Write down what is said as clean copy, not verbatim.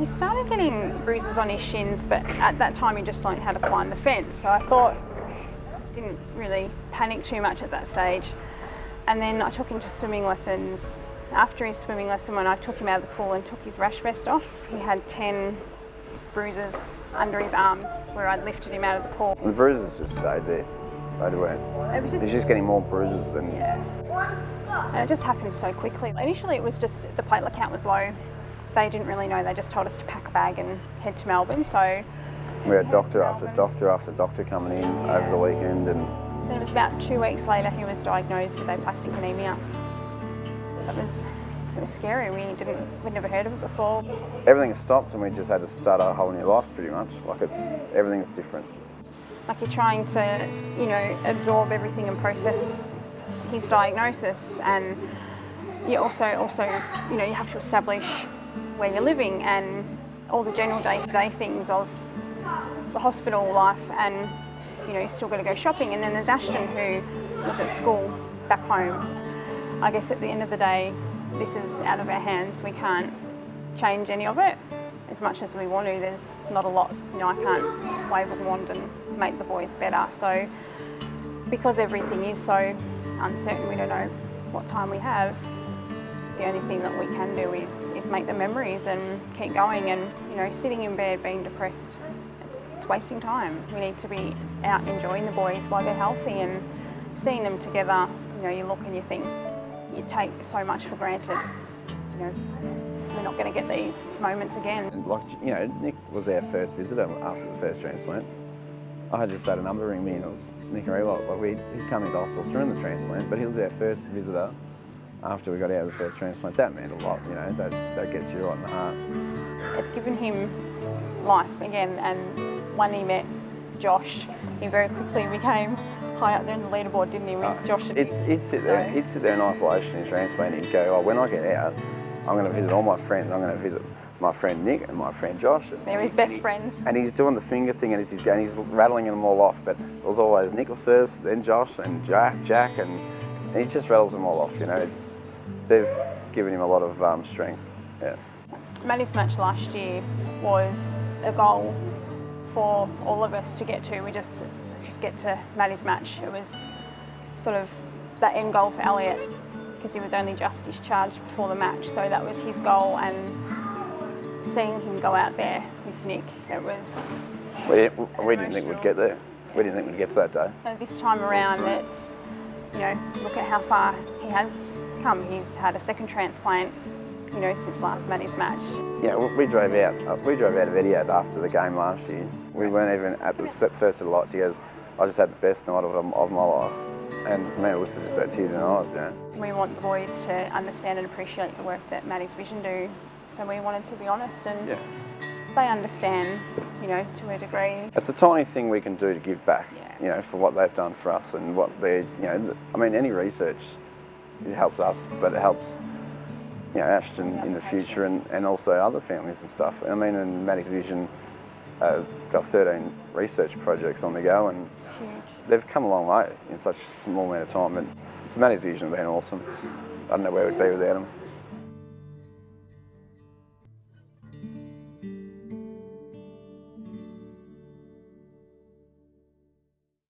He started getting bruises on his shins, but at that time he just learned how to climb the fence. So I thought, didn't really panic too much at that stage. And then I took him to swimming lessons. After his swimming lesson, when I took him out of the pool and took his rash vest off, he had 10 bruises under his arms where I'd lifted him out of the pool. The bruises just stayed there. He's just getting more bruises than... Yeah. And it just happened so quickly. Initially it was just the platelet count was low. They didn't really know, they just told us to pack a bag and head to Melbourne. So we had doctor after doctor after doctor coming in over the weekend. And then it was about 2 weeks later he was diagnosed with aplastic anemia. It was scary, we'd never heard of it before. Everything stopped and we just had to start a whole new life pretty much. Like everything's different. Like you're trying to, you know, absorb everything and process his diagnosis, and you also, you know, you have to establish where you're living and all the general day-to-day things of the hospital life, and you know, you still got to go shopping. And then there's Ashton, who was at school back home. I guess at the end of the day, this is out of our hands. We can't change any of it as much as we want to. There's not a lot, you know, I can't wave a wand and make the boys better. So because everything is so uncertain, we don't know what time we have, the only thing that we can do is make the memories and keep going. And you know, sitting in bed being depressed, it's wasting time. We need to be out enjoying the boys while they're healthy and seeing them together. You know, you look and you think, you take so much for granted. You know, we're not going to get these moments again. And like, you know, Nick was our first visitor after the first transplant. I just had a number ring me and it was Nick and Elliot. Like he'd come into hospital during the transplant, but he was our first visitor after we got out of the first transplant. That meant a lot, you know, that gets you right in the heart. It's given him life again, and when he met Josh, he very quickly became high up there in the leaderboard, didn't he, with Josh and He'd sit there in isolation in transplant and he'd go, oh, when I get out, I'm going to visit all my friends. I'm going to visit my friend Nick and my friend Josh. They're his best friends. And he's doing the finger thing and he's rattling them all off. But it was always Nick first, then Josh and Jack, and he just rattles them all off. You know, they've given him a lot of strength. Yeah. Maddie's match last year was a goal for all of us to get to. Let's just get to Maddie's match. It was sort of that end goal for Elliot, because he was only just discharged before the match, so that was his goal. And seeing him go out there with Nick, it was... We didn't think we'd get there. We didn't think we'd get to that day. So this time around, it's, you know, look at how far he has come. He's had a second transplant, you know, since last Maddie's match. Yeah, we drove out of Elliot after the game last year. We weren't even at the first of the lights. He goes, I just had the best night of my life. And me and Alyssa just had tears in our eyes, you know. We want the boys to understand and appreciate the work that Maddie's Vision do. So we wanted to be honest, and they understand, you know, to a degree. It's a tiny thing we can do to give back, you know, for what they've done for us and what they're, you know, I mean, any research, it helps us, but it helps, you know, Ashton in the future and also other families and stuff. I mean, and Maddie's Vision got 13 research projects on the go, and they've come a long way in such a small amount of time. And Maddie's Vision have been awesome. I don't know where we'd be without them.